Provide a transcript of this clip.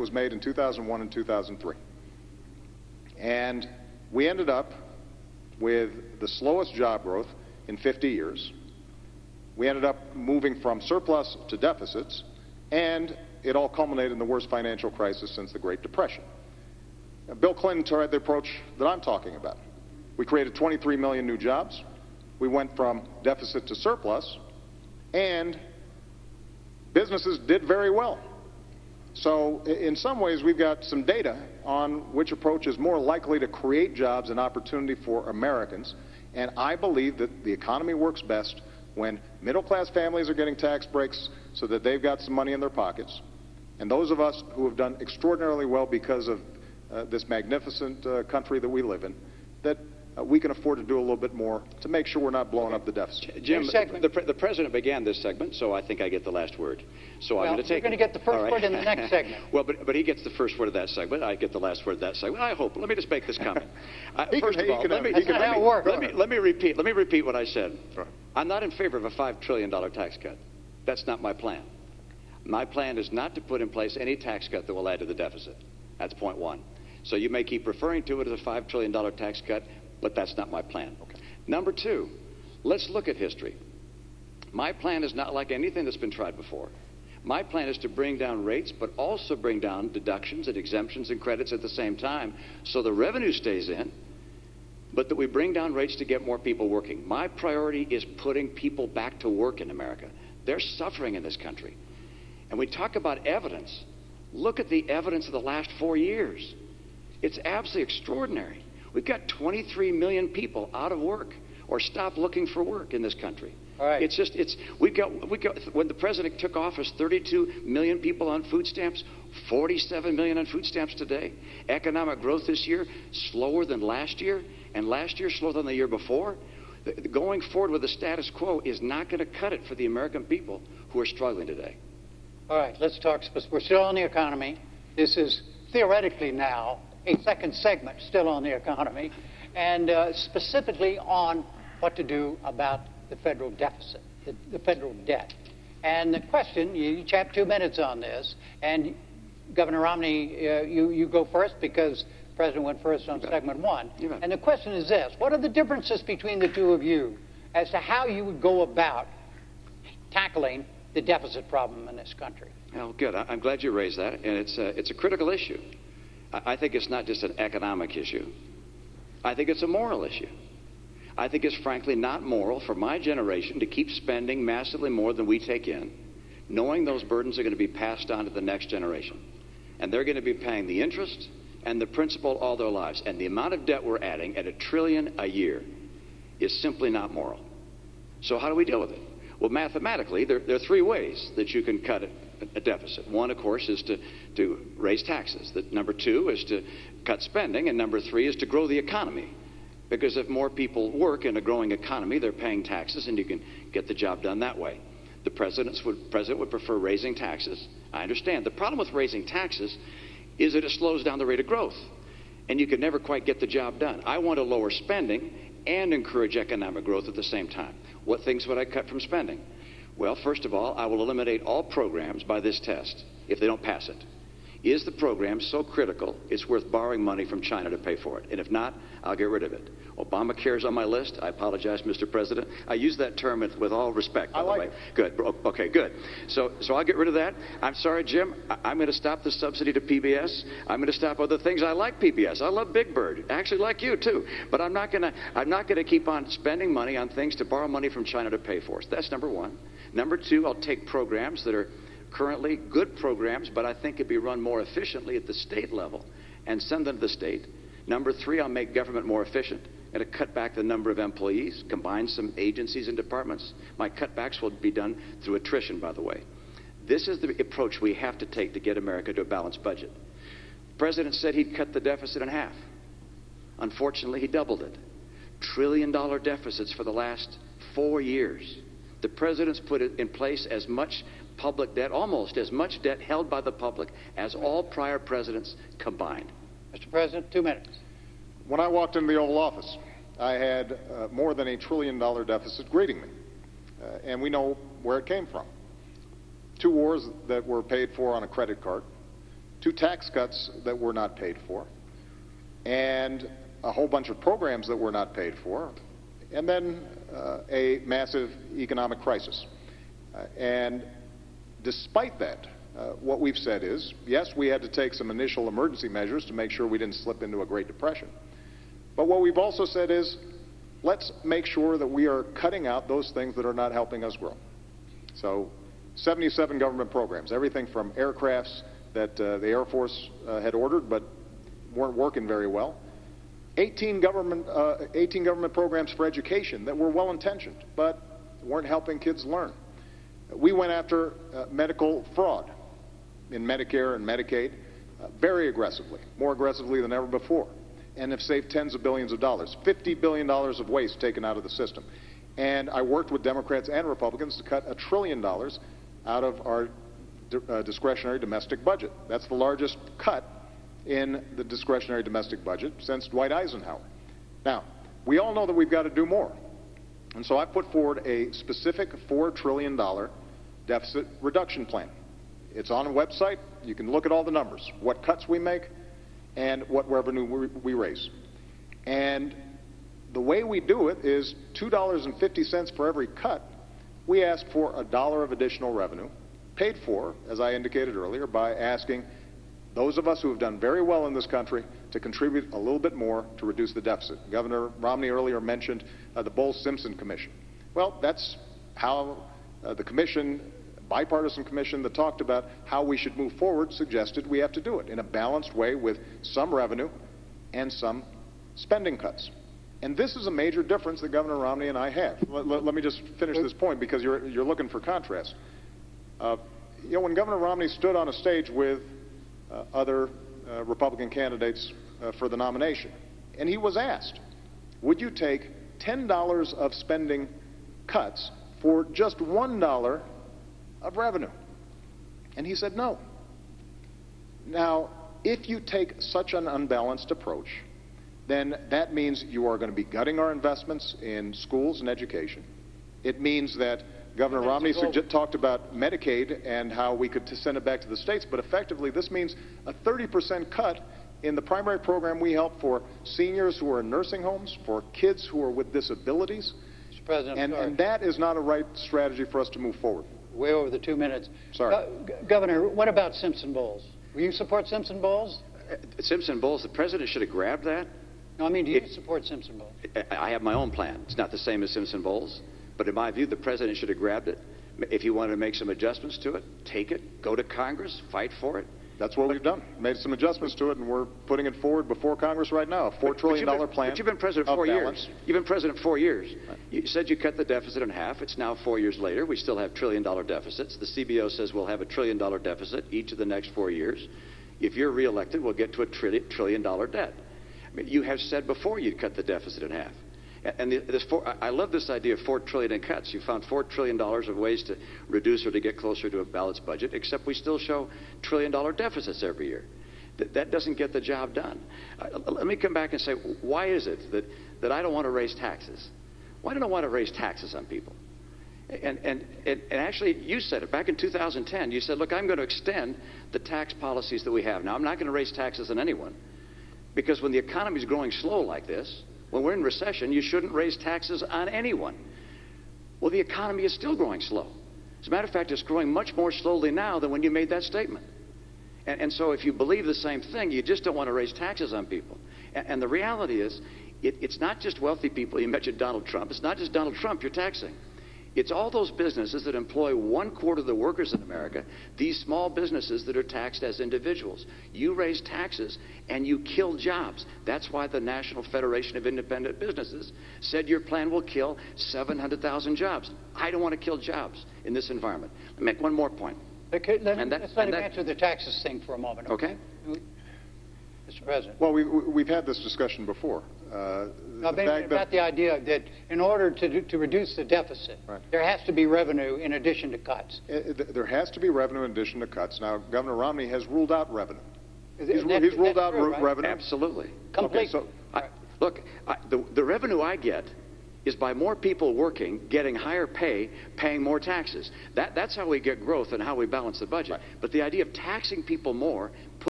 was made in 2001 and 2003. And we ended up with the slowest job growth in 50 years. We ended up moving from surplus to deficits, and it all culminated in the worst financial crisis since the Great Depression. Bill Clinton tried the approach that I'm talking about. We created 23 million new jobs. We went from deficit to surplus, and businesses did very well. So in some ways, we've got some data on which approach is more likely to create jobs and opportunity for Americans. And I believe that the economy works best when middle-class families are getting tax breaks so that they've got some money in their pockets. And those of us who have done extraordinarily well because of this magnificent country that we live in, that we can afford to do a little bit more to make sure we're not blowing up the deficit. Jim, the President began this segment, so I think I get the last word. So I'm going to take it. You're going to get the first word in the next segment. Well, but he gets the first word of that segment. I get the last word of that segment. I hope. Let me just make this comment. First of all, let me repeat what I said. Right. I'm not in favor of a $5 trillion tax cut. That's not my plan. My plan is not to put in place any tax cut that will add to the deficit. That's point one. So you may keep referring to it as a $5 trillion tax cut, but that's not my plan. Okay. Number two, let's look at history. My plan is not like anything that's been tried before. My plan is to bring down rates, but also bring down deductions and exemptions and credits at the same time, so the revenue stays in, but that we bring down rates to get more people working. My priority is putting people back to work in America. They're suffering in this country. And we talk about evidence. Look at the evidence of the last 4 years. It's absolutely extraordinary. We've got 23 million people out of work or stopped looking for work in this country. All right. We've got, when the president took office, 32 million people on food stamps, 47 million on food stamps today. Economic growth this year, slower than last year, and last year slower than the year before. Going forward with the status quo is not going to cut it for the American people who are struggling today. All right, let's talk. We're still on the economy. This is theoretically now a second segment still on the economy, and specifically on what to do about the federal deficit, the federal debt. And the question, you each have 2 minutes on this, and Governor Romney, you go first because the President went first on segment one. And the question is this: what are the differences between the two of you as to how you would go about tackling the deficit problem in this country? Well, good. I'm glad you raised that, and it's a critical issue. I think it's not just an economic issue. I think it's a moral issue. I think it's frankly not moral for my generation to keep spending massively more than we take in, knowing those burdens are going to be passed on to the next generation. And they're going to be paying the interest and the principal all their lives. And the amount of debt we're adding at $1 trillion a year is simply not moral. So how do we deal with it? Well, mathematically, there are 3 ways that you can cut a deficit. One, of course, is to raise taxes. Number 2 is to cut spending, and number 3 is to grow the economy. Because if more people work in a growing economy, they're paying taxes, and you can get the job done that way. The president would prefer raising taxes. I understand. The problem with raising taxes is that it slows down the rate of growth, and you can never quite get the job done. I want to lower spending and encourage economic growth at the same time. What things would I cut from spending? Well, first of all, I will eliminate all programs by this test if they don't pass it. Is the program so critical it's worth borrowing money from China to pay for it? And if not, I'll get rid of it. Obamacare's on my list. I apologize, Mr. President. I use that term with all respect, by the way. Good. Okay, good. So I'll get rid of that. I'm sorry, Jim. I'm going to stop the subsidy to PBS. I'm going to stop other things. I like PBS. I love Big Bird. I actually like you, too. But I'm not going to keep on spending money on things to borrow money from China to pay for. So that's number 1. Number 2, I'll take programs that are currently good programs, but I think could be run more efficiently at the state level and send them to the state. Number 3, I'll make government more efficient and to cut back the number of employees, combine some agencies and departments. My cutbacks will be done through attrition, by the way. This is the approach we have to take to get America to a balanced budget. The President said he'd cut the deficit in half. Unfortunately, he doubled it. $1 trillion deficits for the last 4 years. The President's put in place as much public debt, almost as much debt held by the public as all prior presidents combined. Mr. President, 2 minutes. When I walked into the Oval Office, I had more than $1 trillion deficit greeting me. And we know where it came from. 2 wars that were paid for on a credit card, 2 tax cuts that were not paid for, and a whole bunch of programs that were not paid for, and then a massive economic crisis. And despite that, what we've said is, yes, we had to take some initial emergency measures to make sure we didn't slip into a Great Depression. But what we've also said is, let's make sure that we are cutting out those things that are not helping us grow. So 77 government programs, everything from aircrafts that the Air Force had ordered but weren't working very well. 18 government programs for education that were well-intentioned but weren't helping kids learn. We went after medical fraud in Medicare and Medicaid very aggressively, more aggressively than ever before, and have saved tens of billions of dollars, $50 billion of waste taken out of the system. And I worked with Democrats and Republicans to cut $1 trillion out of our discretionary domestic budget. That's the largest cut in the discretionary domestic budget since Dwight Eisenhower. Now, we all know that we've got to do more. And so I put forward a specific $4 trillion deficit reduction plan. It's on a website. You can look at all the numbers, what cuts we make and what revenue we raise. And the way we do it is $2.50 for every cut. We ask for $1 of additional revenue, paid for, as I indicated earlier, by asking those of us who have done very well in this country to contribute a little bit more to reduce the deficit. Governor Romney earlier mentioned the Bowles-Simpson Commission. Well, that's how the commission, bipartisan commission that talked about how we should move forward, suggested we have to do it in a balanced way with some revenue and some spending cuts. And this is a major difference that Governor Romney and I have. Let me just finish this point because you're looking for contrast. You know, when Governor Romney stood on a stage with other Republican candidates for the nomination, and he was asked, would you take $10 of spending cuts for just $1 of revenue? And he said no. Now, if you take such an unbalanced approach, then that means you are going to be gutting our investments in schools and education. It means that Governor Romney talked about Medicaid and how we could send it back to the states, but effectively this means a 30% cut in the primary program we help for seniors who are in nursing homes, for kids who are with disabilities. Mr. President, and that is not a right strategy for us to move forward. Way over the 2 minutes. Sorry. Governor, what about Simpson-Bowles? Will you support Simpson-Bowles? Simpson-Bowles, the president should have grabbed that. No, I mean, do you support Simpson-Bowles? I have my own plan. It's not the same as Simpson-Bowles. But in my view, the president should have grabbed it. If he wanted to make some adjustments to it, take it, go to Congress, fight for it. That's what we've done. Made some adjustments to it, and we're putting it forward before Congress right now, a $4 trillion plan. But you've been president 4 years. You've been president 4 years. Right. You said you cut the deficit in half. It's now 4 years later. We still have $1 trillion deficits. The CBO says we'll have $1 trillion deficit each of the next 4 years. If you're reelected, we'll get to a $1 trillion debt. I mean, you have said before you'd cut the deficit in half. And I love this idea of $4 trillion in cuts. You found $4 trillion of ways to reduce or to get closer to a balanced budget, except we still show $1 trillion deficits every year. That doesn't get the job done. Let me come back and say, why is it that I don't want to raise taxes? Why don't I want to raise taxes on people? And actually, you said it. Back in 2010, you said, look, I'm going to extend the tax policies that we have. Now, I'm not going to raise taxes on anyone, because when the economy is growing slow like this, when we're in recession, you shouldn't raise taxes on anyone. Well, the economy is still growing slow. As a matter of fact, it's growing much more slowly now than when you made that statement. And so if you believe the same thing, you just don't want to raise taxes on people. And the reality is, it's not just wealthy people. You mentioned Donald Trump. It's not just Donald Trump you're taxing. It's all those businesses that employ 1/4 of the workers in America, these small businesses that are taxed as individuals. You raise taxes and you kill jobs. That's why the National Federation of Independent Businesses said your plan will kill 700,000 jobs. I don't want to kill jobs in this environment. Let me make one more point. Okay, let's let him answer the taxes thing for a moment. Okay. Mr. President. Well, we've had this discussion before. About the idea that in order to reduce the deficit, right, there has to be revenue in addition to cuts. There has to be revenue in addition to cuts. Now, Governor Romney has ruled out revenue. He's ruled out revenue. Absolutely. Completely. Okay, so the revenue I get is by more people working, getting higher pay, paying more taxes. That's how we get growth and how we balance the budget. Right. But the idea of taxing people more,